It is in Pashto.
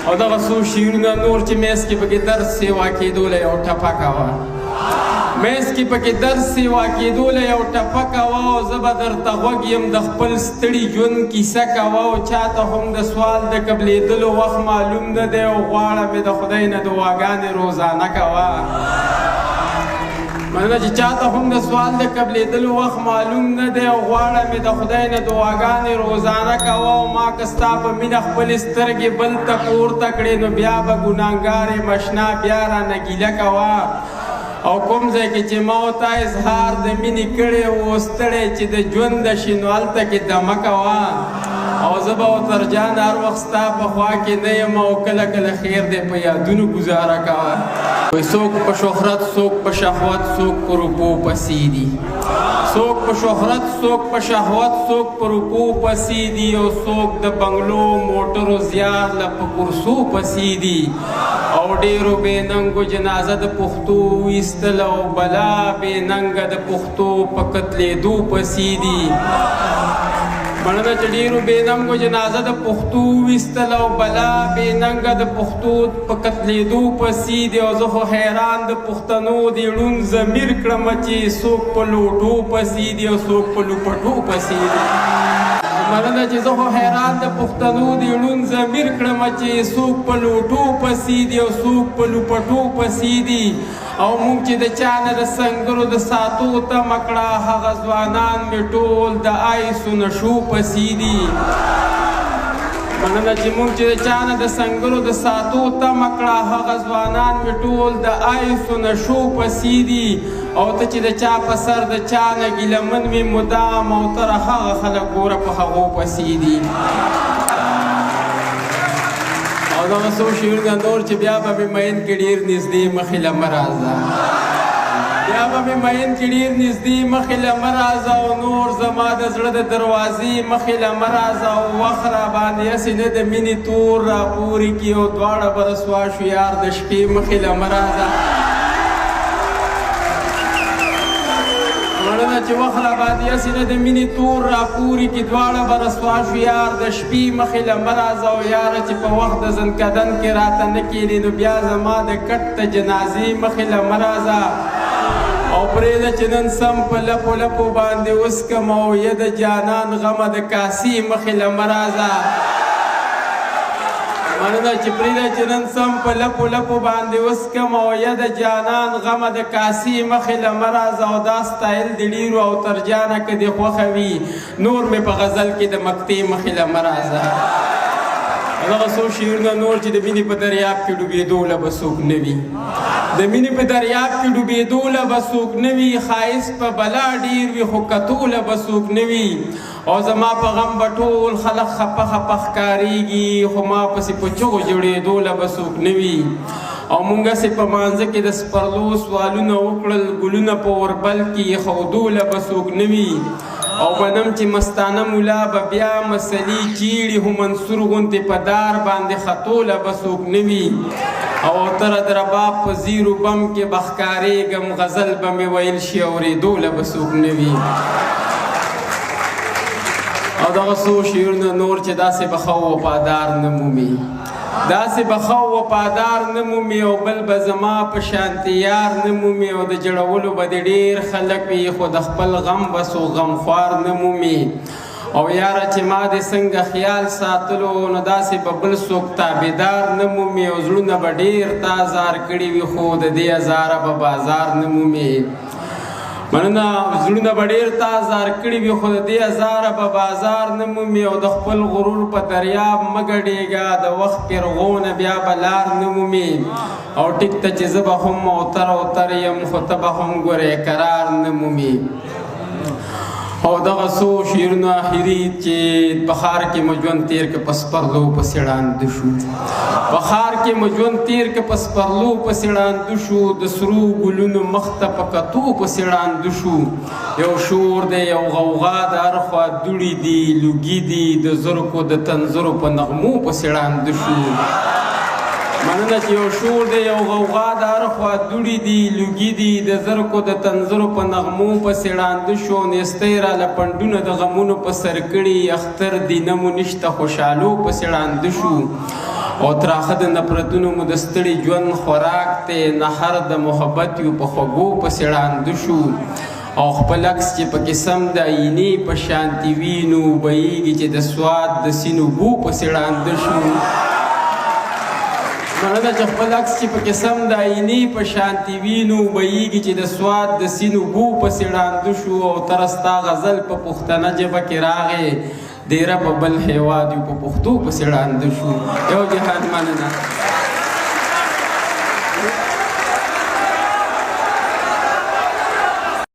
او دغه څو شعرونه نور چې میس کې پکې درس سیوا کېدو له یو ټپکه وه میس کې پکې درس سیوا کېدو له یو ټپکه وه او زه به درته غوږ یم د خپل ستړي ژوند کیسه کوه او چاته هم د سوال د قبلېدلو وخت معلوم نه دی او غواړه مې د خدای نه دعاګانې روزانه کوه مننه چې چاته هم د سوال د قبلېدلو وخت معلوم نه دی او غواړه مې د خدای نه دعاګانې روزانه کوه او ما که ستا په مینه خپلې سترګې بل ته پورته کړې نو بیا به ګناهګار یم اشنا بیا رانه ګیله کوه او کوم ځای کې چې ما ورته اظهار د مینې کړی و ستړی چې د ژوند شي نو هلته کې دمه کوه او زه به ورته جان هر وخت ستا په خوا کې نه یم او کله کله خیر دی په یادونو ګزاره کوه څوک په شهرت څوک په شهوت څوک په روپو پسې دي څوک په شهرت څوک په شهوت څوک په روپو پسې دي او څوک د بنګلو موټرو زیار له په کرسو پسې دي او ډېرو بې ننګو جنازه د پښتو ویستله او بلا بې ننګه د پښتو په قتلېدو پسې دي مننه چې ډېرو بې ننګو جنازه د پښتو ویستله او بلا بې ننګه د پښتو په قتلېدو پسې دي او زه خو حیران د پښتنو د ړوند ضمیر کړمه چې څوک په لوټو پسې دي او څوک په لوپټو پسې دي مننه چې زه خو حیران د پښتنو د ړوند ضمیر کړمه چې څوک په لوټو پسې دي او څوک په لوپټو پسې دي او مونږ چې د چا نه د سنګرو د ساتو تمه کړه هغه ځوانان مې ټول د آیسو نشو پسې دي مننه چې مونږ چې د چا نه د سنګرو د ساتو تمه کړه هغه ځوانان مې ټول د آیسو نشو پسې دي او ته چې د چا په سر د چا نه ګیلمن وي مدام او تر هغه خلک ګوره په هغو پسې دي او دغه څو شعرونه نور چې بیا به مې مین کې ډېر نږدې مخې له مه راځه بیا به مې مین کې ډېر نږدې مخې له مه راځه او نور زما د زړه د دروازې مخې له مه راځه او وخت راباندې هسې نه د مینې تور راپورې کړي او دواړه به رسوا شو یار د شپې مخې له مه راځه مننه چې وخت راباندې هسې نه د مینې تور راپورې کړي دواړه به رسوا شو یار د شپې مخې له مه راځه او یاره چې په وخت د زنکدن کې راته نه کښېنې نو بیا زما د کټ د جنازې مخې له مه راځه او پرېږده چې نن سم په لپو لپو باندې وسکم او یه د جانان غمه د کاسې مخې له مه راځه مننه چې پرېږده چې نن سم په لپو لپو باندې وسکم او یه د جانان غمه د کاسې مخې له مه راځه او دا ستایل د ډېرو او تر جانه که دې خوښه وي نور مې په غزل کې د مقطع مخې له مه راځه دغه څو شعرونه نور چې د مینې په دریاب کې ډوبېدو له به څوک نه وي د مینې په دریاب کې ډوبېدو له به څوک نه وي ښایست په بلا ډېر وي خو کتو له به څوک نه وي او زما په غم به ټول خلک خپه خپه ښکارېږي خو ما پسې په چغو جوړېدو له به څوک نه وي او مونږ هسې په مانځه کې د سپرلو سوالونه وکړل ګلونه په اوربل کې ایښودو له به څوک نه وي او بنم چې مستانه مولا به بیا مسلې چیړي خو منصور غوندې په دار باندې خطو له به څوک نه وي او تره د رباب په زیرو بم کې به ښکارېږم غزل به مې ویل شي اورېدو له به څوک نه وي او دغه څو شعرونه نور چې داسې به ښه وفادار نه مومي داسې به ښه وفادار نه مومي او بل به زما په شانتې یار نه مومي او د جوړولو به د ډېر خلک وي خو د خپل غم به څو غمخوار نه مومي او یاره چې ما دې څنګه خیال ساتلو نو داسې به بل څوک تابعدار نه مومي او زړونه به ډېر تا ازار کړي وي خو د دې ازاره به بازار نه مومي مننه زړونه به ډېر تا ازار کړي وي خو د دې ازاره به بازار نه مومي او د خپل غرور په دریاب مه ګډېږه د وخت پیرغونه بیا به لار نه مومي او ټیک ته چې زه به هم اوتر یم خو ته به هم ګورې قرار نه مومي او دغه څو شعرونه اخري چې په ښار کې مو ژوند تېر که په سپرلو پسې ړانده شو په ښار کې مو ژوند تېر که په سپرلو پسې ړانده شو د سرو ګلونو مخ ته په کتو پسې ړانده شو یو شور دی یو غوغا د هر خوا دوړې دي لوګي دي د زرکو د تنظرو په نغمو پسې ړانده شو مننه چې یو شور دی یو غوغا د هر خوا دوړې دي لوګي دي د زرکو د تنظرو په نغمو پسې ړانده شو نیستی راله پنډونه د غمونو په سر کړي اختر دینه مو نشته خوشحالو پسې ړانده شو او تراخه د نفرتونو مو د ستړي ژوند خوراک دی نهر د محبت یو په خوږو پسې ړانده شو او خپل عکس چې پکې سم د آینې په شانتي وي نو وبهیږي چې د سواد د سیند اوبو پسې ړانده شو معنی ده چې خپل عکس چې پکې سم د آینې په شانتي وي نو وبهیږي چې د سواد د سیند اوبو پسې ړانده شو او ته ستا غزل په پښتنه ژبه کې راغې دیره په بل هیواد یو په پښتو پسې ړانده شو یو جهان مننه